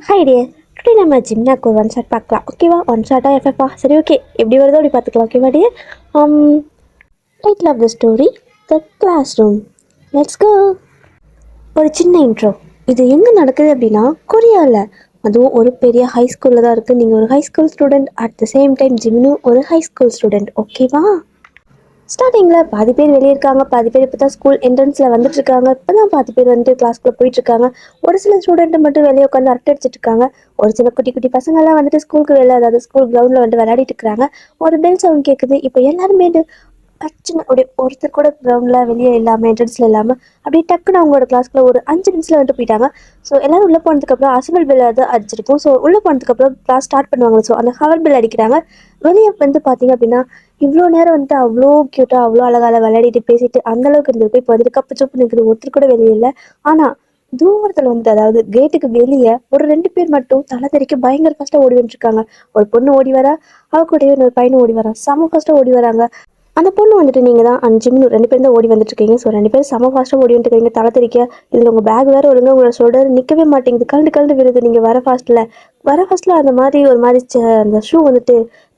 Hi dear, today நம்ம ஜிம்னாக்கு ஒரு one shot பார்க்கலாம். ஓகேவா? ஒன் ஷாட்டா எஃப்எஃப்பா? சரி, ஓகே, எப்படி வருதோ அப்படி பார்த்துக்கலாம். ஓகேவா dear? Title of the story the classroom. Let's go. ஒரு சின்ன இன்ட்ரோ. இது எங்கே நடக்குது அப்படின்னா கொரியாவில். அதுவும் ஒரு பெரிய ஹை ஸ்கூலில் தான் இருக்குது. நீங்கள் ஒரு high school student, at the same time ஜிம்னும் ஒரு ஹை ஸ்கூல் ஸ்டூடெண்ட். ஓகேவா? ஸ்டார்டிங்கில் பாதி பேர் வெளியே இருக்காங்க, பாதி பேர் இப்போ தான் ஸ்கூல் என்ட்ரன்ஸில் வந்துட்டு இருக்காங்க. இப்போ தான் பாதி பேர் வந்துட்டு கிளாஸ்க்குள்ளே போயிட்டு இருக்காங்க. ஒரு சில ஸ்டூடெண்ட்டு மட்டும் வெளியே உட்காந்து அரட்டை அடிச்சிட்டு இருக்காங்க. ஒரு சில குட்டி குட்டி பசங்கள்லாம் வந்துட்டு ஸ்கூலுக்கு வெளியே, அதாவது ஸ்கூல் கிரவுண்டில் வந்துட்டு விளையாடிட்டு இருக்காங்க. ஒரு பெல் சவுண்ட் கேட்குது. இப்போ எல்லாருமே டக்குன்னு அப்படியே ஒருத்தர் கூட கிரவுண்டில் வெளியே இல்லாமல் என்ட்ரன்ஸில் இல்லாமல் அப்படியே டக்குன்னு அவங்களோட கிளாஸ்க்குள்ள ஒரு 5 நிமிஷத்தில் வந்துட்டு போயிட்டாங்க. ஸோ எல்லோரும் உள்ளே போனதுக்கப்புறம் அசம்பல் பில் அது அடிச்சிருக்கும். ஸோ உள்ளே போனதுக்கப்புறம் கிளாஸ் ஸ்டார்ட் பண்ணுவாங்க. ஸோ அந்த ஹவர் பில் அடிக்கிறாங்க. வெளியே வந்து பார்த்தீங்க அப்படின்னா இவ்வளோ நேரம் வந்துட்டு அவ்வளோ க்யூட்டாக அவ்வளோ அழகாக விளையாடிட்டு பேசிட்டு அந்தளவுக்கு இருந்திருக்கும். இப்போ வந்துட்டு கப்பு சப்பு நிற்குது, ஒருத்தர் கூட வெளியே இல்லை. ஆனால் தூரத்தில் வந்துட்டு, அதாவது கேட்டுக்கு வெளியே ஒரு 2 பேர் மட்டும் தலை தெறிக்க பயங்கர ஃபாஸ்ட்டாக ஓடி வந்துருக்காங்க. ஒரு பொண்ணு ஓடி வரா, அவ கூடயே ஒரு பையனும் ஓடி வரா. செம ஃபாஸ்ட்டாக ஓடி வராங்க. அந்த பொண்ணு வந்துட்டு நீங்கள் தான் அஞ்சுன்னு 2 பேரும் தான் ஓடி வந்துட்டுருக்கீங்க. ஸோ 2 பேரும் செம ஃபாஸ்ட்டாக ஓடி வந்துட்டுருக்கீங்க. தலை தெறிக்க இதில் உங்கள் பேக் வேறு ஒழுங்காக உங்களோட ஷோல்டர் நிற்கவே மாட்டேங்குது, கலந்து கலந்து விழுது. நீங்கள் வர ஃபஸ்ட்டில் அந்த மாதிரி ஒரு மாதிரி அந்த ஷூ வந்துட்டு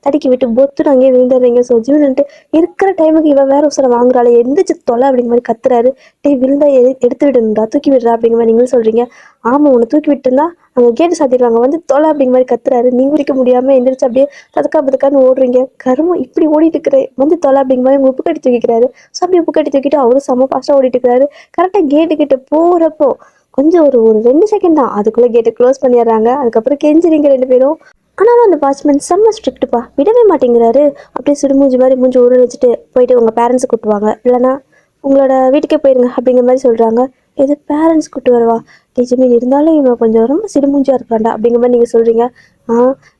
தடுக்கி விட்டு பொத்துன்னு அங்கேயே விழுந்துடுறீங்க. ஸோ ஜிம் வந்துட்டு இருக்கிற டைமுக்கு இவன் வேற ஒரு சில வாங்குறாள், எந்திரிச்சு தொலை அப்படிங்கிற மாதிரி கத்துறாரு. விழுந்தா எடுத்து விடணும்டா, தூக்கி விடுறா அப்படிங்கிற மாதிரி நீங்களும் சொல்கிறீங்க. ஆமாம், உன்னை தூக்கி விட்டுருந்தா அங்கே கேட்டு சாத்திடுவாங்க, வந்து தொலை அப்படிங்கிற மாதிரி கத்துறாரு. நீங்கள் பிடிக்க முடியாமல் எந்திரிச்சு அப்படியே ததுக்கா பதுக்கான்னு ஓடுறீங்க. கருமம், இப்படி ஓடிட்டு இருக்கிறேன், வந்து தொலை அப்படிங்கிற மாதிரி உங்கள் உப்பு கட்டி தூக்கிக்கிறாரு. ஸோ அப்படி உப்பு கட்டி தூக்கிட்டு அவரும் செம்ம ஃபாஸ்ட்டாக ஓடிட்டு இருக்கிறாரு. கரெக்டாக கேட்டு கிட்ட போகிறப்போ கொஞ்சம் ஒரு ஒரு 2 செகண்ட் தான், அதுக்குள்ளே கேட்டை க்ளோஸ் பண்ணிடுறாங்க. அதுக்கப்புறம் கெஞ்சுறீங்க 2 பேரும். ஆனாலும் அந்த வாட்ச்மேன் செம்ம ஸ்ட்ரிக்ட்டுப்பா, விடவே மாட்டேங்கிறாரு. அப்படியே சுடுமூஞ்சி மாதிரி மூஞ்சி ஊற வச்சுட்டு போயிட்டு உங்கள் பேரண்ட்ஸை கூட்டுவாங்க, இல்லைனா உங்களோட வீட்டுக்கே போயிருங்க அப்படிங்கிற மாதிரி சொல்கிறாங்க. எது பேரண்ட்ஸ் கூட்டு வரவா? நிஜமே இருந்தாலும் இவன் கொஞ்சம் ரொம்ப சிடுமூஞ்சியாக இருக்காண்டா அப்படிங்கிற மாதிரி நீங்கள் சொல்கிறீங்க.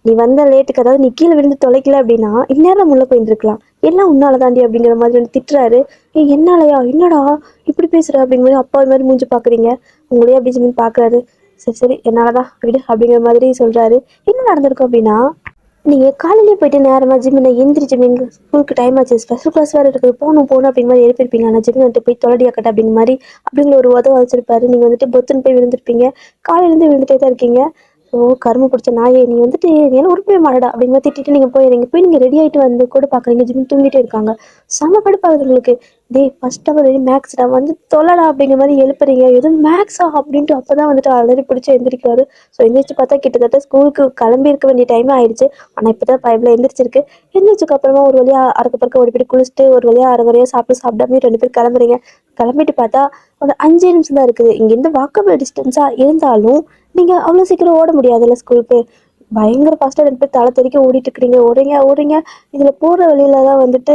நீ வந்த லேட்டுக்கு, அதாவது நீ கீழே விழுந்து தொலைக்கல அப்படின்னா இந்நேரம் முள்ள போயிருந்துருக்கலாம், எல்லாம் உன்னால தாண்டி அப்படிங்கிற மாதிரி வந்து திட்டுறாரு. என்னாலயா? என்னடா இப்படி பேசுகிற அப்படிங்கிற மாதிரி அப்பா மாதிரி மூஞ்சி பார்க்குறீங்க. உங்களையே அப்படி ஜிமின் பார்க்குறாரு. சரி சரி, என்னாலதான் விடு அப்படிங்கிற மாதிரி சொல்கிறாரு. என்ன நடந்திருக்கும் அப்படின்னா, நீங்கள் காலையிலேயே போயிட்டு நேரமாக ஜிம்மில் எந்திரிச்சு மீன் ஸ்கூலுக்கு டைம் ஆச்சு, ஸ்பெஷல் கிளாஸ் வேறு இருக்குது, போகணும் போகணும் அப்படிங்கிற மாதிரி எழுப்பியிருப்பீங்க. ஆனால் ஜிம் வந்துட்டு போய் தொலைடியாக்கட்ட அப்படிங்கிற மாதிரி அப்படிங்கிற ஒரு உதவ வச்சிருப்பாரு. நீங்கள் வந்துட்டு பொத்துன்னு போய் விழுந்திருப்பீங்க. காலையிலேருந்து விழுந்துட்டே தான் இருக்கீங்க. ஸோ கரும்பு பிடிச்ச நாயே, நீ வந்துட்டு ஏன்னா உருப்பவே மாட்டடா அப்படிங்கிற மாதிரி திட்டிட்டு நீங்கள் போயிடுறீங்க. போய் நீங்கள் ரெடி ஆகிட்டு வந்து கூட பார்க்குறீங்க, ஜிம் தூங்கிட்டே இருக்காங்க. செம கடுப்பாகுது உங்களுக்கு. ஃபர்ஸ்ட் அவர் மேக்ஸ்டா வந்து தொல்லடா அப்படிங்கிற மாதிரி எழுப்புறீங்க. எதுவும் மேக்ஸா அப்படின்ட்டு அப்போ தான் வந்துட்டு ஆல்ரெடி பிடிச்சி எந்திரிக்காரு. ஸோ எந்திரிச்சு பார்த்தா கிட்டத்தட்ட ஸ்கூலுக்கு கிளம்பி இருக்க வேண்டிய டைமே ஆயிடுச்சு. ஆனால் இப்போ தான் பைப்பில் எந்திரிச்சிருக்கு. எந்திரிச்சதுக்கு அப்புறமா ஒரு வழியாக அறக்க பறக்க ஓடி போய் குளிச்சுட்டு ஒரு வழியாக அரை வரையாக சாப்பிடாம 2 பேர் கிளம்புறீங்க. கிளம்பிட்டு பார்த்தா ஒரு 5 நிமிஷம் தான் இருக்குது. இங்கேருந்து வாக்கபிள் டிஸ்டன்ஸாக இருந்தாலும் நீங்கள் அவ்வளோ சீக்கிரம் ஓட முடியாதுல்ல ஸ்கூலுக்கு. பயங்கர ஃபாஸ்ட்டாக 2 பேர் தலை தெறிக்க ஓடிட்டு இருக்கிறீங்க. ஓடுறீங்க ஓடுறீங்க. இதில் போகிற வழியில தான் வந்துட்டு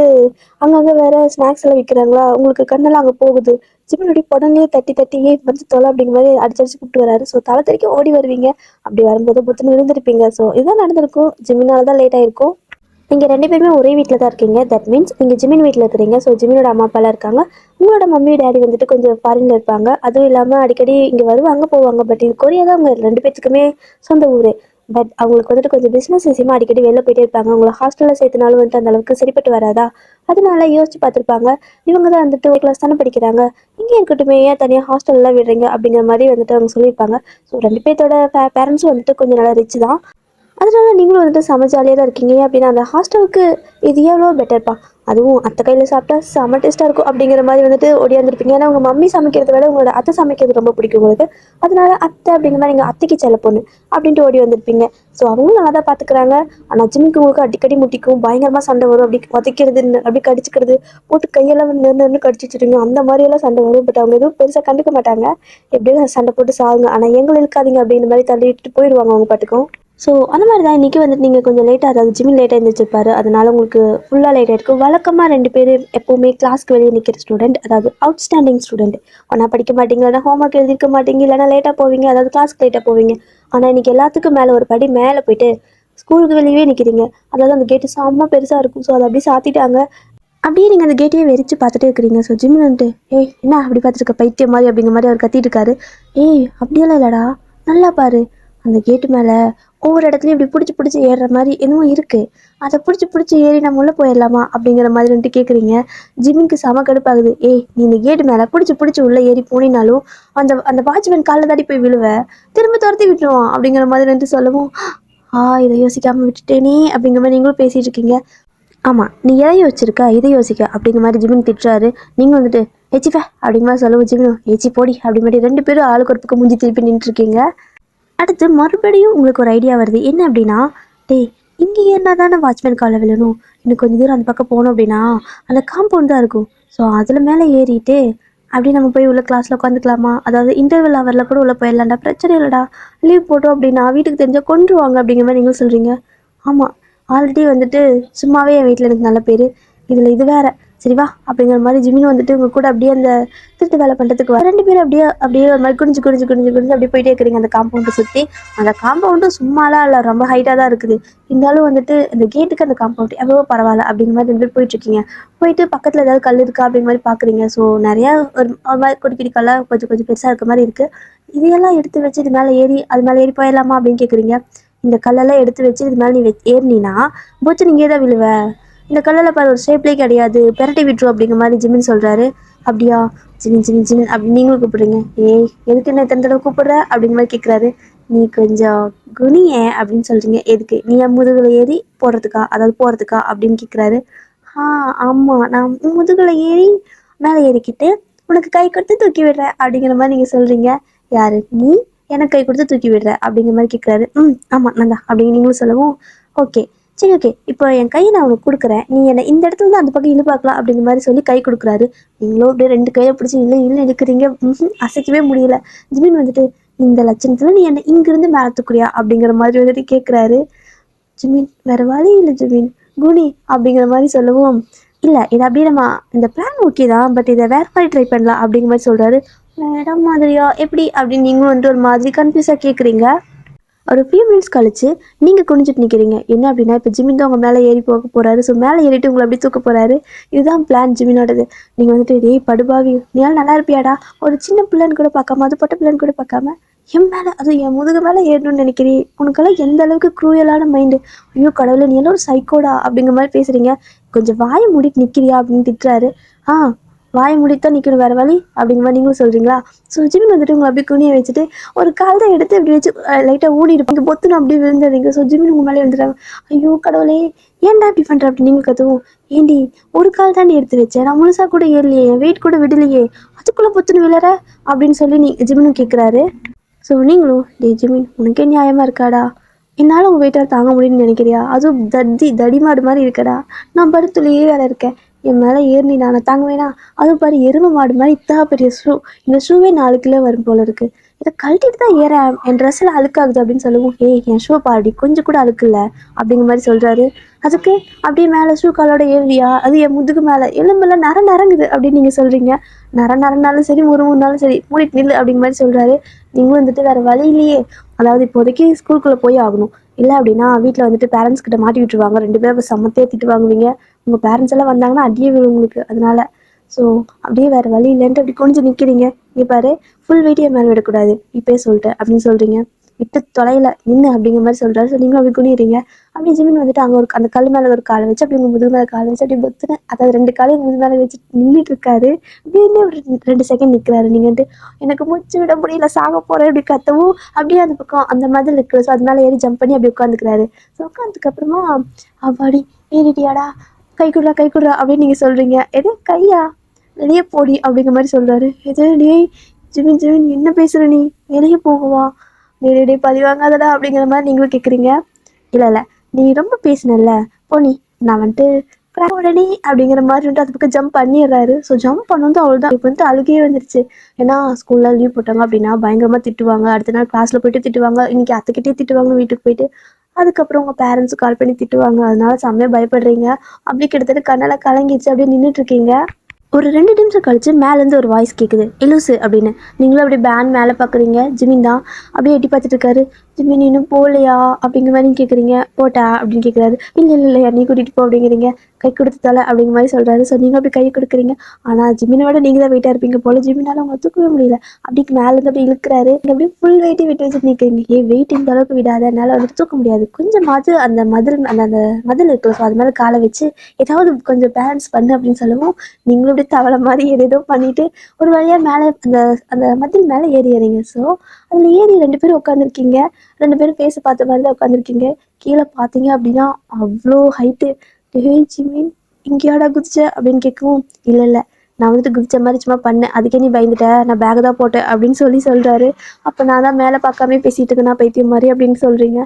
அங்கங்கே வேறு ஸ்நாக்ஸ் எல்லாம் விற்கிறாங்களா, உங்களுக்கு கண்ணெல்லாம் அங்கே போகுது. ஜிம்மினுடைய புடனையே தட்டி தட்டி வந்து தொலை அப்படிங்கிற மாதிரி அடிச்சு கூப்பிட்டு வராரு. ஸோ தலை தெறிக்க ஓடி வருவீங்க. அப்படி வரும்போது புத்துன்னு விழுந்திருப்பீங்க. ஸோ இதுதான் நடந்திருக்கும். ஜிம்மினால தான் லேட் ஆகிருக்கும். நீங்கள் 2 பேருமே ஒரே வீட்டில் தான் இருக்கீங்க. தட் மீன்ஸ் நீங்கள் ஜிமின் வீட்டில் இருக்கிறீங்க. ஸோ ஜிமினோட அம்மா அப்பாலாம் இருக்காங்க. உங்களோட மம்மி டேடி வந்துட்டு கொஞ்சம் ஃபாரினில் இருப்பாங்க. அதுவும் இல்லாமல் அடிக்கடி இங்கே வருவாங்க போவாங்க. பட் இது கொரியா தான் அவங்க 2 பேர்த்துக்குமே சொந்த ஊர். பட் அவங்களுக்கு வந்துட்டு கொஞ்சம் பிஸ்னஸ் விஷயமா அடிக்கடி வெளில போயிட்டே இருப்பாங்க. அவங்கள ஹாஸ்டலில் சேர்த்துனாலும் வந்துட்டு அந்த அளவுக்கு சரிப்பட்டு வராதா, அதனால யோசிச்சு பார்த்துருப்பாங்க. இவங்க தான் வந்துட்டு ஒரு கிளாஸ் தானே படிக்கிறாங்க, இங்கே இருக்கட்டுமே, ஏன் தனியாக ஹாஸ்டல்லாம் விடுறீங்க அப்படிங்கிற மாதிரி வந்துட்டு அவங்க சொல்லியிருப்பாங்க. ஸோ 2 பேர்த்தோட பேரண்ட்ஸும் வந்துட்டு கொஞ்சம் நல்லா ரிச் தான். அதனால நீங்களும் வந்துட்டு செம ஜாலியாக தான் இருக்கீங்க. அப்படின்னா அந்த ஹாஸ்டலுக்கு இது எவ்வளோ பெட்டர்ப்பா, அதுவும் அத்தை கையில் சாப்பிட்டா செம டேஸ்ட்டாக இருக்கும் அப்படிங்கிற மாதிரி வந்துட்டு ஓடியாந்துருப்பீங்க. ஏன்னா உங்கள் மம்மி சமைக்கிறத விட உங்களோட அத்தை சமைக்கிறது ரொம்ப பிடிக்கும் உங்களுக்கு. அதனால அத்தை அப்படிங்கிற மாதிரி எங்கள் அத்தைக்கு செல்ல பொண்ணு அப்படின்ட்டு ஓடி வந்திருப்பீங்க. ஸோ அவங்களும் நல்லா தான் பார்த்துக்குறாங்க. ஆனால் ஜிம்முக்கு உங்களுக்கு அடிக்கடி முட்டிக்கும், பயங்கரமாக சண்டை வரும். அப்படி உதைக்கிறது, அப்படி கடிச்சிக்கிறது, போட்டு கையெல்லாம் நின்று கடிச்சு வச்சுருங்க, அந்த மாதிரியெல்லாம் சண்டை வரும். பட் அவங்க எதுவும் பெருசாக கண்டுக்க மாட்டாங்க. எப்படியும் சண்டை போட்டு சாகுங்க, ஆனால் எங்களை இழுக்காதீங்க அப்படிங்கிற மாதிரி தள்ளிட்டு போயிடுவாங்க அவங்க பாட்டுக்கும். ஸோ அந்த மாதிரி தான் இன்றைக்கி வந்துட்டு நீங்கள் கொஞ்சம் லேட்டாக, அதாவது ஜிம்மில் லேட்டாக எழுந்திரிச்சிருப்பாரு. அதனால உங்களுக்கு ஃபுல்லாக லேட் ஆகிருக்கும். வழக்கமாக 2 பேர் எப்போவுமே கிளாஸ்க்கு வெளியே நிற்கிற ஸ்டூடெண்ட், அதாவது அவுட்ஸ்டாண்டிங் ஸ்டூடெண்ட். ஒன்றா படிக்க மாட்டீங்க, இல்லைனா ஹோம்ஒர்க் எழுதிருக்க மாட்டீங்க, இல்லைனா லேட்டாக போவீங்க, அதாவது கிளாஸ்க்கு லேட்டாக போவீங்க. ஆனால் இன்றைக்கி எல்லாத்துக்கும் மேலே ஒரு படி மேலே போயிட்டு ஸ்கூலுக்கு வெளியே நிற்கிறீங்க. அதாவது அந்த கேட்டு செம்ம பெருசாக இருக்கும். ஸோ அதை அப்படியே சாத்திட்டாங்க. அப்படியே நீங்கள் அந்த கேட்டையே வெறிச்சு பார்த்துட்டே இருக்கிறீங்க. ஸோ ஜிம்மில் வந்துட்டு என்ன அப்படி பார்த்துருக்க பைத்தியம் மாதிரி அப்படிங்கிற மாதிரி அவர் கத்திட்டு இருக்காரு. அப்படியெல்லாம் இல்லைடா, நல்லா பாரு, அந்த கேட்டு மேலே ஒவ்வொரு இடத்துலையும் இப்படி பிடிச்சி பிடிச்சி ஏறுற மாதிரி என்னமோ இருக்குது. அதை பிடிச்சி பிடிச்சி ஏறி நம்ம உள்ளே போயிடலாமா அப்படிங்கிற மாதிரி வந்துட்டு கேட்குறீங்க. ஜிமின்க்கு செம கடுப்பாகுது. ஏய், நீ இந்த கேட்டு மேலே பிடிச்சி பிடிச்சி உள்ளே ஏறி போனினாலும் அந்த அந்த வாட்ச்மேன் காலில் தாடி போய் விழுவ, திரும்ப துரத்தி விட்டுருவான் அப்படிங்கிற மாதிரி வந்துட்டு சொல்லவும், இதை யோசிக்காமல் விட்டுட்டேனே அப்படிங்கிற மாதிரி நீங்களும் பேசிகிட்டு இருக்கீங்க. ஆமாம், நீ எதை யோசிச்சிருக்க, இதை யோசிக்க அப்படிங்கிற மாதிரி ஜிமின் திட்டுறாரு. நீங்கள் வந்துட்டு ஏச்சிப்பா அப்படிங்கிற மாதிரி சொல்லவும் ஜிமினும் ஏச்சி போடி அப்படி மாதிரி 2 பேரும் ஆளுக்கு ஒரு பக்கம் மூஞ்சி திருப்பி நின்றுருக்கீங்க. அடுத்து மறுபடியும் உங்களுக்கு ஒரு ஐடியா வருது. என்ன அப்படின்னா, டேய், இங்கே ஏறினா தானே வாட்ச்மேன் காலை விழணும், இன்னும் கொஞ்சம் தூரம் அந்த பக்கம் போனோம் அப்படின்னா அந்த காம்பவுண்ட் தான் இருக்கும். ஸோ அதில் மேலே ஏறிட்டு அப்படியே நம்ம போய் உள்ள கிளாஸில் உட்காந்துக்கலாமா, அதாவது இன்டர்வல் ஹவரில் கூட உள்ளே போயிடலாம்டா, பிரச்சனை இல்லைடா, லீவ் போட்டோம் அப்படின்னா வீட்டுக்கு தெரிஞ்சால் கொண்டுருவாங்க அப்படிங்கிற மாதிரி நீங்கள் சொல்கிறீங்க. ஆமாம், ஆல்ரெடி வந்துட்டு சும்மாவே என் வீட்டில் எனக்கு நல்ல பேர், இதில் இது வேறு, சரி வா அப்படிங்கிற மாதிரி ஜிமின் வந்துட்டு உங்கள் கூட அப்படியே அந்த திருட்டு வேலை பண்ணுறதுக்கு 2 பேரும் அப்படியே அப்படியே ஒரு மாதிரி குடிஞ்சு குடிஞ்சு குடிஞ்சு குடிஞ்சு அப்படியே போயிட்டே இருக்கிறீங்க அந்த காம்பவுண்டை சுற்றி. அந்த காம்பவுண்டும் சும்மாலாம் இல்லை, ரொம்ப ஹைட்டாக தான் இருக்குது. இருந்தாலும் வந்துட்டு இந்த கேட்டுக்கு அந்த காம்பவுண்ட் எவ்வளோ பரவாயில்ல அப்படிங்கிற மாதிரி 2 பேர் போயிட்டுருக்கீங்க. போயிட்டு பக்கத்தில் ஏதாவது கல் இருக்கா அப்படிங்கிற மாதிரி பார்க்குறீங்க. ஸோ நிறையா ஒரு மாதிரி குடி குடி கல்லாக கொஞ்சம் கொஞ்சம் பெருசாக இருக்க மாதிரி இருக்குது. இதையெல்லாம் எடுத்து வச்சு இது மேலே ஏறி அது மேலே ஏறி போயிடலாமா அப்படின்னு கேட்குறீங்க. இந்த கல்லெல்லாம் எடுத்து வச்சு இது மேலே நீ ஏறினா போச்சு நீங்கள் தான் விழுவ, இந்த கல்லில் பாரு ஒரு ஷேப்லேயே கிடையாது, பெரட்டி விட்டுரும் அப்படிங்கிற மாதிரி ஜிமின் சொல்கிறாரு. அப்படியா, ஜிமின் ஜிமின் ஜிமின் அப்படி நீங்களும் கூப்பிடுறீங்க. ஏய், எதுக்கு என்ன எத்தனை தடவை கூப்பிடுற அப்படிங்கிற மாதிரி கேட்குறாரு. நீ கொஞ்சம் குனியே அப்படின்னு சொல்கிறீங்க. எதுக்கு, நீ என் முதுகில் ஏறி போடுறதுக்கா, அதாவது போகிறதுக்கா அப்படின்னு கேட்குறாரு. ஆமாம், நான் முதுகில் ஏறி மேலே ஏறிக்கிட்டு உனக்கு கை கொடுத்து தூக்கி விடுறேன் அப்படிங்கிற மாதிரி நீங்கள் சொல்கிறீங்க. யாரு நீ எனக்கு கை கொடுத்து தூக்கி விடுற அப்படிங்கிற மாதிரி கேட்குறாரு. ஆமாம் நான் தான் அப்படிங்க நீங்களும் சொல்லவும், ஓகே சரி ஓகே, இப்போ என் கையை நான் உனக்கு கொடுக்குறேன், நீ என்னை இந்த இடத்துல தான் அந்த பக்கம் இழு பார்க்கலாம் அப்படிங்கிற மாதிரி சொல்லி கை கொடுக்குறாரு. நீங்களும் அப்படியே 2 கையை பிடிச்சி இல்லை இல்லை எடுக்கிறீங்க. அசைக்கவே முடியல. ஜிமின் வந்துட்டு இந்த லட்சணத்தில் நீ என்னை இங்கிருந்து மேலே தூக்குறியா அப்படிங்கிற மாதிரி வந்துட்டு கேட்குறாரு. ஜிமின் வேறு வழி இல்லை ஜிமின், குனி அப்படிங்கிற மாதிரி சொல்லவும், இல்லை இது அப்படியே நம்ம இந்த பிளான் ஓகே தான், பட் இதை வேறு மாதிரி ட்ரை பண்ணலாம் அப்படிங்கிற மாதிரி சொல்கிறாரு. மேடம் மாதிரியா எப்படி அப்படின்னு நீங்களும் வந்துட்டு ஒரு மாதிரி கன்ஃபியூஸாக கேட்குறீங்க. ஒரு ஃபியூ மினிட்ஸ் கழிச்சு நீங்கள் குனிஞ்சிட்டு நிற்கிறீங்க. என்ன அப்படின்னா, இப்போ ஜிமின் தான் உங்கள் மேலே ஏறி போக போகிறாரு. ஸோ மேலே ஏறிட்டு உங்களை அப்படி தூக்க போகிறாரு. இதுதான் பிளான் ஜிமினோடது. நீங்கள் வந்துட்டு டேய் படுபாவி, நீயால் நல்லா இருப்பியாடா, ஒரு சின்ன பிள்ளைன்னு கூட பார்க்காம, அது பொட்ட பிள்ளைன்னு கூட பார்க்காம என் மேலே, அது என் முதுகு மேலே ஏறணும்னு நினைக்கிறீ, உனக்கெல்லாம் எந்த அளவுக்கு க்ரூயலான மைண்டு, ஐயோ கடவுளை நீ எல்லாம் ஒரு சைக்கோடா அப்படிங்கிற மாதிரி பேசுகிறீங்க. கொஞ்சம் வாயை மூடிட்டு நிற்கிறியா அப்படின்னு திட்டுறாரு. வாயை முடித்தான் நிற்கணும், வேறு வழி அப்படிங்கிற மாதிரி நீங்களும் சொல்கிறீங்களா. ஸோ ஜிமின் வந்துட்டு உங்களை அப்படியே குனியை வச்சுட்டு ஒரு கால் தான் எடுத்து அப்படி வச்சு லைட்டாக ஊடி இருப்பாங்க, பொத்துன்னு அப்படியே விழுந்துடுறீங்க. ஸோ ஜிமின் உங்கள் மேலே வந்துடுறாங்க. ஐயோ கடவுளே, ஏன்டா இப்படி பண்ணுற அப்படி நீங்கள் கற்றுவோம். ஏண்டி ஒரு கால் தாண்டி எடுத்து வச்சேன், நான் முழுசாக கூட ஏறலையே, என் வெயிட் கூட விடலையே, அதுக்குள்ளே பொத்துன்னு விழற அப்படின்னு சொல்லி ஜிமினும் கேட்குறாரு. ஸோ நீங்களும் ஜிமின் உனக்கே நியாயமாக இருக்காடா, என்னால் உங்கள் வெயிட்டால் தாங்க முடியும்னு நினைக்கிறியா, அதுவும் தடிமாடு மாதிரி இருக்கடா, நான் படுத்துலையே வேலை இருக்கேன், என் மேலே ஏறி நான் தாங்குவேனா, அதுவும் பாரு எருமை மாடு மாதிரி இத்தா பெரிய ஷூ, இந்த ஷூவே 4 கிலோ வரும் போல இருக்குது, இதை கழட்டிட்டு தான் ஏறேன், என் ட்ரெஸ்ஸில் அழுக்காகுது அப்படின்னு சொல்லுவோம். என் ஷூ பாடி கொஞ்சம் கூட அழுக்கு இல்லை அப்படிங்கிற மாதிரி சொல்கிறாரு. அதுக்கு அப்படியே மேலே ஷூ காலோட ஏறியா, அது என் முதுகு மேலே எலும்பெல்லாம் நரங்குது அப்படின்னு நீங்கள் சொல்கிறீங்க. நரனாலும் சரி, முறுமுறுனாலும் சரி, மூடிட்டு நில்லு அப்படிங்கிற மாதிரி சொல்கிறாரு. நீங்களும் வந்துட்டு வேறு வழி இல்லையே, அதாவது இப்போதைக்கு ஸ்கூலுக்குள்ளே போய் ஆகணும், இல்லை அப்படின்னா வீட்டில் வந்துட்டு பேரண்ட்ஸ் கிட்ட மாட்டி விட்டுருவாங்க, 2 பேரும் சமத்தே திட்டு வாங்குவீங்க, உங்கள் பேரண்ட்ஸ் எல்லாம் வந்தாங்கன்னா அடியே விழும் உங்களுக்கு, அதனால ஸோ அப்படியே வேறு வழி இல்லைன்ட்டு அப்படி கொஞ்சம் நிற்கிறீங்க. இங்கே பாரு, ஃபுல் வெயிட்டே மேலே விடக்கூடாது, இப்போயே சொல்லிட்டேன் அப்படின்னு சொல்கிறீங்க. விட்டு தொலைல நின்று அப்படிங்கிற மாதிரி சொல்கிறாரு. ஸோ நீங்களும் அப்படி குனிறீங்க. அப்படி ஜிமின் வந்துட்டு அங்கே ஒரு அந்த கல் மேலே ஒரு காலை வச்சு அப்படி உங்கள் முதுகு மேலே காலை வச்சு அப்படி பொத்துன, அதாவது 2 காலையும் முதுகு மேலே வச்சு நின்றுட்டு இருக்காரு. அப்படியே ஒரு 2 செகண்ட் நிற்கிறாரு. நீங்கள் வந்துட்டு எனக்கு மூச்சு விட முடியல, சாக போகிறேன் அப்படி கத்தவும் அப்படியே அந்த பக்கம் அந்த மாதிரி இருக்குது. ஸோ அது மேலே ஏறி ஜம்ப் பண்ணி அப்படி உட்காந்துக்கிறாரு. ஸோ உட்காந்துக்கப்புறமா அவ்வாடி ஏறிட்டியாடா, கை கொடுறா அப்படின்னு நீங்கள் சொல்கிறீங்க. எது கையா, வெளியே போடி அப்படிங்கிற மாதிரி சொல்கிறாரு. எது டேய் ஜிமின் என்ன பேசுகிற நீ, வெளியே போகவா, டே பதிவாங்காதடா அப்படிங்கிற மாதிரி நீங்களும் கேட்குறீங்க. இல்லை நீ ரொம்ப பேசினல்ல போனி, நான் வந்துட்டு உடனே அப்படிங்கிற மாதிரி வந்துட்டு அது பக்கம் ஜம்ப் பண்ணிடுறாரு. ஸோ ஜம்ப் பண்ணது அவ்வளோதான். இப்போ வந்துட்டு அழுகையே வந்துருச்சு. ஏன்னா ஸ்கூலில் லீவ் போட்டாங்க அப்படின்னா பயங்கரமாக திட்டுவாங்க, அடுத்த நாள் கிளாஸில் போயிட்டு திட்டுவாங்க, இன்னைக்கு அத்தைக்கிட்டே திட்டுவாங்க வீட்டுக்கு போயிட்டு, அதுக்கப்புறம் உங்கள் பேரண்ட்ஸுக்கு கால் பண்ணி திட்டுவாங்க, அதனால செம்மையாக பயப்படுறீங்க. அப்படி கிட்டத்தட்ட கண்ணால் கலங்கிடுச்சு, அப்படியே நின்றுட்டு இருக்கீங்க. ஒரு 2 நிமிஷம் கழிச்சு மேலேருந்து ஒரு வாய்ஸ் கேட்குது, "எலூசு" அப்படின்னு. நீங்களும் அப்படியே பேன் மேலே பார்க்குறீங்க. ஜிமின் தான். அப்படியே எட்டி பார்த்துட்டு இருக்காரு. "ஜிமின் இன்னும் போகலையா?" அப்படிங்கிற மாதிரி கேட்குறீங்க. "போட்டா?" அப்படின்னு கேட்குறாரு. "இல்லை இல்லை இல்லை, நீ கூட்டிகிட்டு போ" அப்படிங்கிறீங்க. "கை கொடுத்து தலை" அப்படிங்கிற மாதிரி சொல்கிறாரு. ஸோ நீங்கள் அப்படி கை கொடுக்குறீங்க. ஆனால் ஜிமினை விட நீங்கள் தான் வெயிட்டாக இருப்பீங்க போல. ஜிமினால் உங்களை தூக்கவே முடியல. அப்படிக்கு மேலேருந்து அப்படி இழுக்கிறாரு. நீங்கள் அப்படியே ஃபுல் வெயிட்டே விட்டு வச்சுட்டு நிற்கிறீங்க. வெயிட் இந்த அளவுக்கு விடாத, என்னால் வந்துட்டு தூக்க முடியாது. கொஞ்சமாவது அந்த மதில் அந்த மதில் இருக்குல்ல, ஸோ அது மேலே காலை வச்சு ஏதாவது கொஞ்சம் பேலன்ஸ் பண்ணு அப்படின்னு சொல்லவும் நீங்களும் அப்படியே தவளை மாதிரி ஏதேதோ பண்ணிட்டு ஒரு வழியாக மேலே அந்த அந்த மதில் மேலே ஏறிடுறீங்க. ஸோ அதில் ஏறி 2 பேரும் உட்காந்துருக்கீங்க. 2 பேரும் பேச பார்த்த மாதிரி தான் உட்காந்துருக்கீங்க. கீழே பார்த்தீங்க அப்படின்னா அவ்வளோ ஹைட்டு. "டேய் ஜிமின், இங்கேயாடா குதிச்ச?" அப்படின்னு கேட்கவும், "இல்லை இல்லை, நான் வந்துட்டு குதிச்ச மாதிரி சும்மா பண்ணேன், அதுக்கே நீ பயந்துட்ட, நான் பேக் தான் போட்டேன்" அப்படின்னு சொல்கிறாரு. அப்போ நான் தான் மேலே பார்க்காம பேசிகிட்டு இருக்கேன், நான் பைத்தியம் மாதிரி அப்படின்னு சொல்கிறீங்க.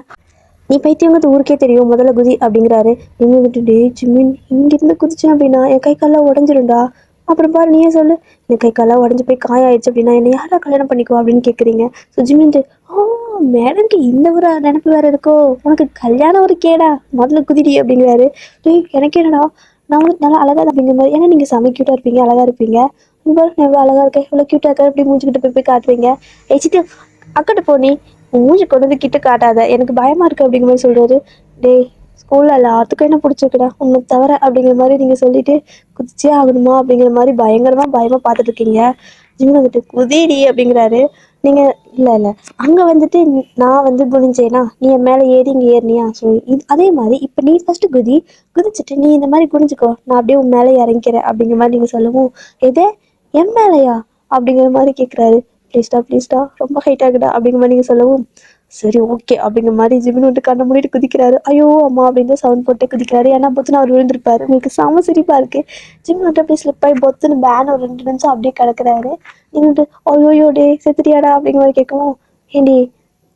"நீ பைத்தியங்கிறது ஊருக்கே தெரியும், முதல்ல குதி" அப்படிங்கிறாரு. நீங்க வந்துட்டு, "டேய் ஜிமின், இங்கிருந்து குதிச்சேன் அப்படின்னா என் கை கால்லாம் உடஞ்சிரும்டா, அப்புறம் பாரு நீயே சொல்லு, என் கை கால்லாம் உடஞ்சி போய் காயம் ஆயிடுச்சு அப்படின்னா என்னை யாரா கல்யாணம் பண்ணிக்குவா" அப்படின்னு கேட்குறீங்க. ஸோ ஜிமின்ட்டு, "ஓ, மேடம்க்கு இந்த ஒரு நினப்பு வேறு இருக்கோ, உனக்கு கல்யாணம் ஒரு கேடா, முதல்ல குதிடி" அப்படிங்கிறாரு. "டேய் எனக்கு என்னடா, நான் வந்துட்டு நல்லா அழகாக அப்படிங்கிற மாதிரி, ஏன்னா நீங்கள் செம க்யூட்டாக இருப்பீங்க, அழகாக இருப்பீங்க, இங்க பாரு நான் எவ்வளோ அழகாக இருக்கேன், எவ்வளோ க்யூட்டாக இருக்கேன்" அப்படி மூஞ்சிக்கிட்ட போய் காட்டுறீங்க. "ஏச்சிட்டு அக்கட்டு போ, நீ உன் மூஞ்சி கொண்டு வந்து கிட்ட காட்டாத, எனக்கு பயமாக இருக்குது" அப்படிங்கிற மாதிரி சொல்கிறாரு. "டேய், ஸ்கூலில் எல்லாத்துக்கும் என்ன பிடிச்சிருக்குடா, உன்னை தவிர" அப்படிங்கிற மாதிரி நீங்கள் சொல்லிட்டு, "குதிச்சே ஆகணுமா" அப்படிங்கிற மாதிரி பயமாக பார்த்துட்டு இருக்கீங்க. ஜிம் வந்துட்டு, "குதிடி" அப்படிங்கிறாரு. நீங்கள், "இல்லை இல்லை, அங்கே வந்துட்டு நான் வந்து குனிஞ்சேனா, நீ என் மேலே ஏறி இங்கே ஏறினியா, ஸோ அதே மாதிரி இப்போ நீ ஃபஸ்ட்டு குதி, குதிச்சுட்டு நீ இந்த மாதிரி குனிஞ்சிக்கோ, நான் அப்படியே உன் மேலே இறங்கிக்கிறேன்" அப்படிங்கிற மாதிரி நீங்கள் சொல்லவும், "எதே என் மேலேயா?" அப்படிங்கிற மாதிரி கேட்குறாரு. "ப்ளீஸ்டா ப்ளீஸ்டா, ரொம்ப ஹைட் ஆகுடா" அப்படிங்கிற மாதிரி நீங்கள் சொல்லவும், "சரி ஓகே" அப்படிங்கிற மாதிரி ஜிமின் வந்துட்டு கண்ணை மூடிட்டு குதிக்கிறாரு. "ஐயோ அம்மா" அப்படின்னு சவுண்ட் போட்டு குதிக்கிறாரு. ஏன்னா பொத்துன்னு அவர் விழுந்திருப்பாரு. உங்களுக்கு செம சிரிப்பாக இருக்குது. ஜிமின் வந்துட்டு அப்படியே ஸ்லிப் ஆகி பொத்துன்னு பேன் ஒரு 2 நிமிஷம் அப்படியே கிடக்குறாரு. நீங்கள் வந்துட்டு, "ஐயோயோ டே, செத்துட்டியாடா" அப்படிங்கிற மாதிரி கேட்கவும், "ஏண்டி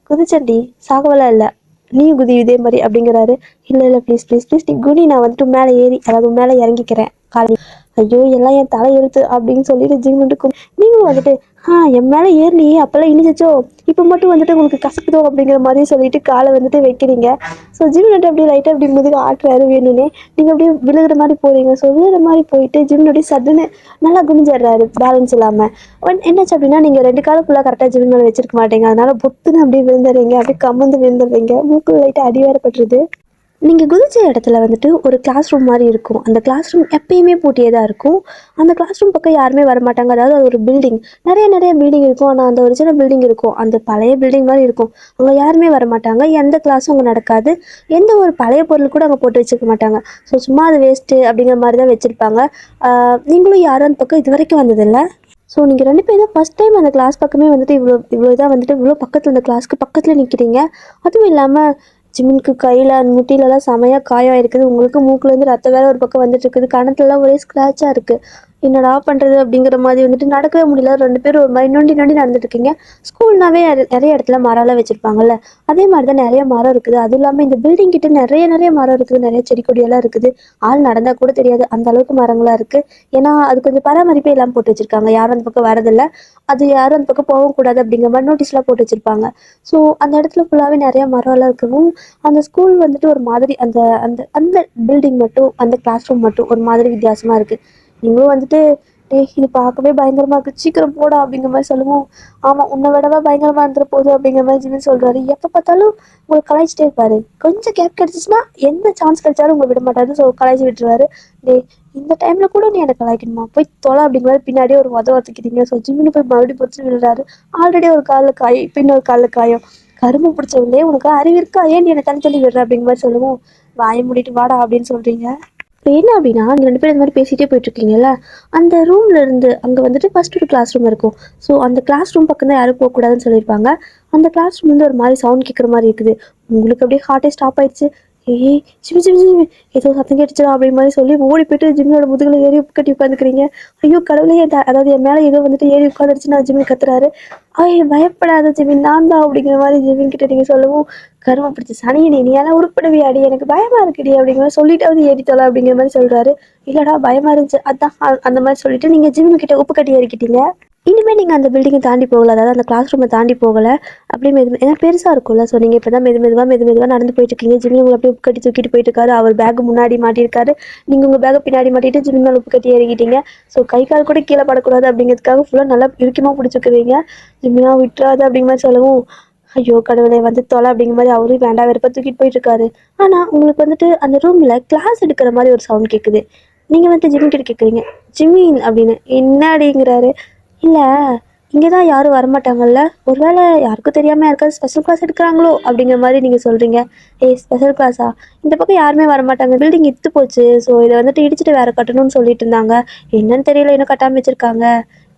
குதிச்சண்டி, சாகவெல்லாம் இல்லை, நீயும் குதி இதே மாதிரி" அப்படிங்கிறாரு. "இல்லை இல்லை, ப்ளீஸ் ப்ளீஸ் ப்ளீஸ், நீ குனி, நான் வந்துட்டு மேலே ஏறி, அதாவது மேலே இறங்கிக்கிறேன் காலை." "ஐயோ எல்லாம் என் தலை எழுத்து" அப்படின்னு சொல்லிட்டு ஜிம் வந்துட்டு, நீங்களும் வந்துட்டு, என் மேலே ஏறி அப்போல்லாம் இனிச்சோ, இப்போ மட்டும் வந்துட்டு உங்களுக்கு கசக்குதோ அப்படிங்கிற மாதிரி சொல்லிட்டு காலை வந்துட்டு வைக்கிறீங்க. ஸோ ஜிம் வந்துட்டு அப்படியே லைட்டாக அப்படி முதுகு ஆட்டுறாரு வேணும்னே. நீங்கள் அப்படியே விழுகிற மாதிரி போகிறீங்க. ஸோ விழுகிற மாதிரி போயிட்டு ஜிம் அப்படியே சட்டுன்னு நல்லா குனிஞ்சிடுறாரு பேலன்ஸ் இல்லாமல். என்னாச்சு அப்படின்னா, நீங்கள் 2 காலம் ஃபுல்லாக கரெக்டாக ஜிம் மேலே வச்சிருக்க மாட்டீங்க. அதனால பொத்துன்னு அப்படியே விழுந்துடுறீங்க. அப்படியே கம்மந்து விழுந்துடுறீங்க. மூக்கு லைட்டாக அடி வேற பட்டுருது. நீங்கள் குதிச்ச இடத்துல வந்துட்டு ஒரு கிளாஸ் ரூம் மாதிரி இருக்கும். அந்த கிளாஸ் ரூம் எப்பயுமே பூட்டியே தான் இருக்கும். அந்த கிளாஸ் ரூம் பக்கம் யாருமே வரமாட்டாங்க. அதாவது அது ஒரு பில்டிங். நிறைய பில்டிங் இருக்கும். ஆனால் அந்த ஒரிஜினல் பில்டிங் இருக்கும். அந்த பழைய பில்டிங் மாதிரி இருக்கும். அங்கே யாருமே வரமாட்டாங்க. எந்த கிளாஸும் அங்கே நடக்காது. எந்த ஒரு பழைய பொருள் கூட அங்கே போட்டு வச்சுக்க மாட்டாங்க. ஸோ சும்மா அது வேஸ்ட்டு அப்படிங்கிற மாதிரி தான் வச்சுருப்பாங்க. நீங்களும் யாரும் அந்த பக்கம் இது வரைக்கும் வந்ததில்லை. ஸோ நீங்கள் 2 பேரும் தான் ஃபஸ்ட் டைம் அந்த கிளாஸ் பக்கமே வந்துட்டு இவ்வளோ இதாக வந்துட்டு இவ்வளோ பக்கத்தில், அந்த கிளாஸ்க்கு பக்கத்தில் நிற்கிறீங்க. அதுவும் இல்லாமல் ஜிமினுக்கு கையில் முட்டிலலாம் செமையாக காயம் இருக்குது. உங்களுக்கு மூக்குலேருந்து ரத்தம் வேறு ஒரு பக்கம் வந்துட்டு இருக்குது. கணத்துலலாம் ஒரே ஸ்க்ராட்சாக இருக்குது. என்னடா பண்ணுறது அப்படிங்கிற மாதிரி வந்துட்டு நடக்கவே முடியல. 2 பேரும் ஒரு மாதிரி நொண்டி நடந்துட்டு இருக்கீங்க. ஸ்கூல்னாவே நிறைய இடத்துல மரம்லாம் வச்சுருப்பாங்கல்ல, அதே மாதிரி தான் நிறைய மரம் இருக்குது. அதுவும் இல்லாமல் இந்த பில்டிங் கிட்ட நிறைய மரம் இருக்குது. நிறைய செடி கொடியெல்லாம் இருக்குது. ஆள் நடந்தால் கூட தெரியாது, அந்த அளவுக்கு மரங்களாக இருக்குது. ஏன்னா அது கொஞ்சம் பராமரிப்பே இல்லாமல் போட்டு வச்சுருக்காங்க. யாரும் அந்த பக்கம் வரதில்லை. அது யாரும் அந்த பக்கம் போகவும் கூடாது அப்படிங்கிற மாதிரி நோட்டீஸ்லாம் போட்டு வச்சுருப்பாங்க. ஸோ அந்த இடத்துல ஃபுல்லாகவே நிறைய மரம்லாம் இருக்கவும், அந்த ஸ்கூல் வந்துட்டு ஒரு மாதிரி அந்த அந்த அந்த பில்டிங் மட்டும், அந்த கிளாஸ் ரூம் மட்டும் ஒரு மாதிரி வித்தியாசமாக இருக்குது. நீங்களும் வந்துட்டு, "டேய் இது பார்க்கவே பயங்கரமாக இருக்குது, சீக்கிரம் போடா" அப்படிங்கிற மாதிரி சொல்லுவோம். "ஆமாம், உன்னை விடவா பயங்கரமாக இருந்துட போகுது" அப்படிங்கிற மாதிரி ஜிமின் சொல்கிறாரு. எப்போ பார்த்தாலும் உங்களை கலாய்ச்சிட்டே இருப்பாரு. கொஞ்சம் கேப் கிடச்சிச்சின்னா எந்த சான்ஸ் கிடைச்சாலும் உங்களை விட மாட்டாரு. ஸோ கலாய்ச்சி விட்டுருவாரு. "டேய், இந்த டைமில் கூட நீ எனக்கு கலாய்க்கணுமா, போய் தொலை" அப்படிங்கிற மாதிரி பின்னாடியே ஒரு உதத்திக்கிட்டீங்க. ஸோ ஜிம்மின்னு போய் மறுபடியும் பொறுத்து விழுறாரு. ஆல்ரெடி ஒரு காலில் காயம், இப்போ இன்னொரு காலில் காயம். "கரும்பு பிடிச்சவங்களே, உனக்கு அறிவு இருக்கா, ஏன் நீ என்னை தள்ளி விடுற" அப்படிங்கிற மாதிரி சொல்லுவோம். "வாயை மூடிட்டு வாடா" அப்படின்னு சொல்கிறீங்க. இப்போ என்ன அப்படின்னா, நீங்கள் 2 பேரும் இந்த மாதிரி பேசிகிட்டே போயிட்டுருக்கீங்கல்ல, அந்த ரூமில் இருந்து அங்கே வந்துட்டு ஃபஸ்ட்டு ஒரு கிளாஸ் ரூம் இருக்கும். ஸோ அந்த கிளாஸ் ரூம் பக்கம் தான் யாரும் போகக்கூடாதுன்னு சொல்லியிருப்பாங்க. அந்த கிளாஸ் ரூம் வந்து ஒரு மாதிரி சவுண்ட் கேட்குற மாதிரி இருக்குது. உங்களுக்கு அப்படியே ஹார்ட்டே ஸ்டாப் ஆயிடுச்சு. "ஏய் ஜிம்மி ஜிம்மி ஜிம்மி, ஏதோ சத்தம் கேட்டுச்சுடா" அப்படிங்கிற மாதிரி சொல்லி ஓடி போயிட்டு ஜிம்மியோட முதுகில் ஏறி கட்டி உட்காந்துக்கிறீங்க. "ஐயோ கடவுளே, அதாவது என் மேலே ஏதோ வந்துட்டு ஏறி உட்காந்துருச்சு" நான் ஜிம்மி கத்துறாரு. பயப்படாத ஜிம்மி, நான் தான்" அப்படிங்கிற மாதிரி ஜிம்மின் கிட்ட நீங்கள் சொல்லவும், "கருமம் பிடிச்ச சனியனே, நீ எல்லாம் உருப்படவியாடி, எனக்கு பயமாக இருக்குடி" அப்படிங்கிற மாதிரி சொல்லிட்டாவது ஏறித்தோல அப்படிங்கிற மாதிரி சொல்கிறாரு. "இல்லைடா பயமாக இருந்துச்சு, அதான்" அந்த மாதிரி சொல்லிட்டு நீங்கள் ஜிம்மி கிட்ட உப்பு கட்டி ஏறிக்கிட்டீங்க. இனிமேல் நீங்கள் அந்த பில்டிங்கை தாண்டி போகல, அதாவது அந்த கிளாஸ் ரூமை தாண்டி போகலை. அப்படியே ஏன்னா பெருசாக இருக்கும்ல. ஸோ நீங்கள் இப்போ தான் மெது மெதுவாக நடந்து போயிட்டுருக்கீங்க. ஜிம்மி உங்களை அப்படியே உப்பு கட்டி தூக்கிட்டு போயிட்டுருக்காரு. அவர் பேக் முன்னாடி மாட்டியிருக்காரு. நீங்கள் உங்கள் பேக்கை பின்னாடி மாட்டிட்டு ஜிம்மி மேலே உப்பு கட்டி இறங்கிட்டீங்க. ஸோ கை கால் கூட கீழே படக்கூடாது அப்படிங்கிறதுக்காக ஃபுல்லாக நல்லா இறுக்கமாக பிடிச்சிக்கிறீங்க. ஜிம்மினா விட்டுறாது அப்படிங்கிற மாதிரி சொல்லவும், ஐயோ கடவுளே வந்து தொலை அப்படிங்கிற மாதிரி அவரும் வேண்டாம் வெறுப்பா தூக்கிட்டு போயிட்டுருக்காரு. ஆனால் உங்களுக்கு வந்துட்டு அந்த ரூமில் கிளாஸ் எடுக்கிற மாதிரி ஒரு சவுண்ட் கேட்குது. நீங்கள் வந்துட்டு ஜிம்மி கிட்ட கேட்குறீங்க, ஜிம்மின் அப்படின்னு. என்னடிங்கிறாரு. இல்லை, இங்கே தான் யாரும் வரமாட்டாங்கல்ல, ஒருவேளை யாருக்கும் தெரியாமல் யாருக்காவது ஸ்பெஷல் கிளாஸ் எடுக்கிறாங்களோ அப்படிங்கிற மாதிரி நீங்கள் சொல்கிறீங்க. ஏய் ஸ்பெஷல் கிளாஸா? இந்த பக்கம் யாருமே வரமாட்டாங்க, பில்டிங் இத்து போச்சு. ஸோ இதை வந்துட்டு இடிச்சிட்டு வேறு கட்டணும்னு சொல்லிட்டு இருந்தாங்க. என்னன்னு தெரியல, இன்னும் கட்டாமல் வச்சுருக்காங்க.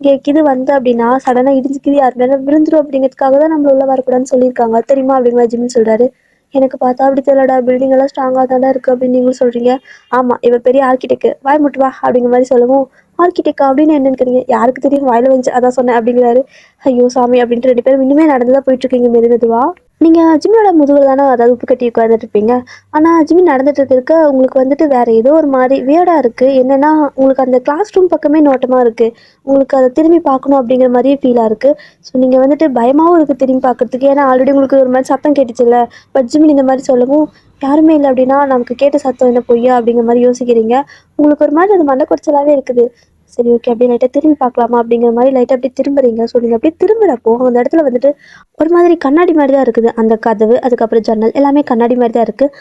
இங்கே இது வந்து அப்படின்னா சடனாக இடிஞ்சிக்கிது யார் மேலே விழுந்துரும் அப்படிங்கிறதுக்காக தான் நம்மள உள்ள வரக்கூடாதுன்னு சொல்லியிருக்காங்க தெரியுமா அப்படிங்கிற ஜிம்னு சொல்கிறாரு. எனக்கு பார்த்தா அப்படி தெரியலடா, பில்டிங் எல்லாம் ஸ்ட்ராங்காக தானே இருக்குது அப்படின்னு நீங்களும் சொல்கிறீங்க. ஆமாம், இவ பெரிய ஆர்கிடெக்ட், வாய் முட்டு வா அப்படிங்கிற மாதிரி சொல்லவும், ஆர்கிடெக்டா அப்படின்னு என்னன்னு யாருக்கு தெரியும், வாயில வந்து அதான் சொன்னேன் அப்படிங்கிறாரு. ஐயோ சாமி அப்படின்ட்டு 2 பேரும் இன்னுமே நடந்துதான் போயிட்டு இருக்கீங்க மெதுவா. நீங்கள் ஜிம்மியோட முதுகில் தானே அதாவது உப்பு கட்டி உட்காந்துட்டு இருப்பீங்க. ஆனால் ஜிம்மி நடந்துட்டு இருக்க உங்களுக்கு வந்துட்டு வேறு ஏதோ ஒரு மாதிரி வியர்டாக இருக்குது. என்னென்னா உங்களுக்கு அந்த கிளாஸ் ரூம் பக்கமே நோட்டமாக இருக்குது. உங்களுக்கு அதை திரும்பி பார்க்கணும் அப்படிங்கிற மாதிரியே ஃபீலாக இருக்குது. ஸோ நீங்கள் வந்துட்டு பயமாகவும் இருக்குது திரும்பி பார்க்குறதுக்கு. ஏன்னா ஆல்ரெடி உங்களுக்கு ஒரு மாதிரி சத்தம் கேட்டுச்சுல்ல. பட் ஜிம்மி இந்த மாதிரி சொல்லவும், யாருமே இல்லை அப்படின்னா நமக்கு கேட்ட சத்தம் என்ன பொய்யா அப்படிங்கிற மாதிரி யோசிக்கிறீங்க. உங்களுக்கு ஒரு மாதிரி அது மண்டை குறைச்சலாகவே இருக்குது. சரி ஓகே, அப்படியே லைட்டாக திரும்பி பார்க்கலாமா அப்படிங்கிற மாதிரி லைட்டாக அப்படியே திரும்புறீங்க. ஸோ நீங்கள் அப்படியே திரும்புகிறப்போ அந்த இடத்துல வந்துட்டு ஒரு மாதிரி கண்ணாடி மாதிரி தான் இருக்குது. அந்த கதவு, அதுக்கப்புறம் ஜன்னல் எல்லாமே கண்ணாடி மாதிரி தான் இருக்குது.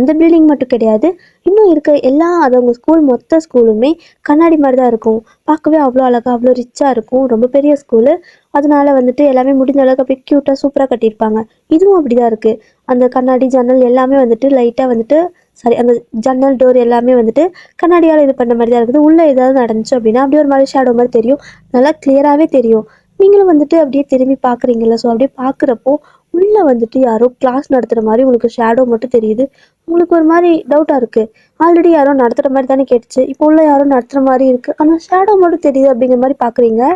அந்த பில்டிங் மட்டும் கிடையாது, இன்னும் இருக்க எல்லா அது உங்கள் ஸ்கூல் மொத்த ஸ்கூலுமே கண்ணாடி மாதிரி தான் இருக்கும். பார்க்கவே அவ்வளோ அழகாக அவ்வளோ ரிச்சாக இருக்கும். ரொம்ப பெரிய ஸ்கூலு. அதனால வந்துட்டு எல்லாமே முடிஞ்ச அளவுக்கு அப்படியே க்யூட்டாக சூப்பராக கட்டியிருப்பாங்க. இதுவும் அப்படி தான் இருக்குது. அந்த கண்ணாடி ஜன்னல் எல்லாமே வந்துட்டு லைட்டாக வந்துட்டு சாரி, அந்த ஜன்னல் டோர் எல்லாமே வந்துட்டு கண்ணாடியால் இது பண்ண மாதிரி தான் இருக்குது. உள்ளே ஏதாவது நடந்துச்சு அப்படின்னா அப்படியே ஒரு மாதிரி ஷேடோ மாதிரி தெரியும். நல்லா கிளியராகவே தெரியும். நீங்களும் வந்துட்டு அப்படியே திரும்பி பார்க்குறீங்களா. ஸோ அப்படியே பார்க்குறப்போ உள்ளே வந்துட்டு யாரோ கிளாஸ் நடத்துகிற மாதிரி உங்களுக்கு ஷேடோ மட்டும் தெரியுது. உங்களுக்கு ஒரு மாதிரி டவுட்டாக இருக்குது. ஆல்ரெடி யாரோ நடத்துகிற மாதிரி தானே கேட்டுச்சு, இப்போ உள்ள யாரோ நடத்துகிற மாதிரி இருக்குது, ஆனால் ஷேடோ மட்டும் தெரியுது அப்படிங்கிற மாதிரி பார்க்குறீங்க.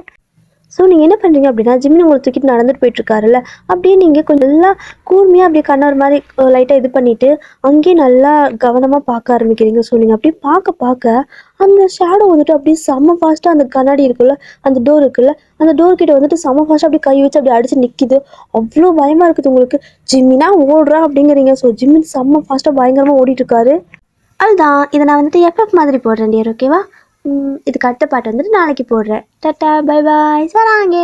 ஸோ நீங்கள் என்ன பண்ணுறீங்க அப்படின்னா, ஜிம்மி உங்களை தூக்கிட்டு நடந்துட்டு போயிட்டுருக்காருல்ல, அப்படியே நீங்கள் கொஞ்சம் நல்லா கூர்மையாக அப்படியே கண்ணை ஒரு மாதிரி லைட்டாக இது பண்ணிவிட்டு அங்கேயே நல்லா கவனமாக பார்க்க ஆரம்பிக்கிறீங்க. ஸோ நீங்கள் அப்படியே பார்க்க அந்த ஷேடோ வந்துட்டு அப்படியே செம்ம ஃபாஸ்ட்டாக அந்த கண்ணாடி இருக்குல்ல, அந்த டோர் இருக்குல்ல, அந்த டோர் கிட்ட வந்துட்டு செம்ம ஃபாஸ்ட்டாக அப்படியே கை வச்சு அப்படியே அடிச்சு நிற்கிது. அவ்வளோ பயமாக இருக்குது உங்களுக்கு. ஜிம்மினா ஓடுறா அப்படிங்கிறீங்க. ஸோ ஜிம்மி செம்ம ஃபாஸ்ட்டாக பயங்கரமாக ஓடிட்டுருக்காரு. அதுதான் இதை நான் வந்துட்டு எஃப்எஃப் மாதிரி போடுறேன் டியர், ஓகேவா? இதுக்கு அடுத்த பாட்டு வந்துட்டு நாளைக்கு போடுறேன். Tata bye bye சராங்கே.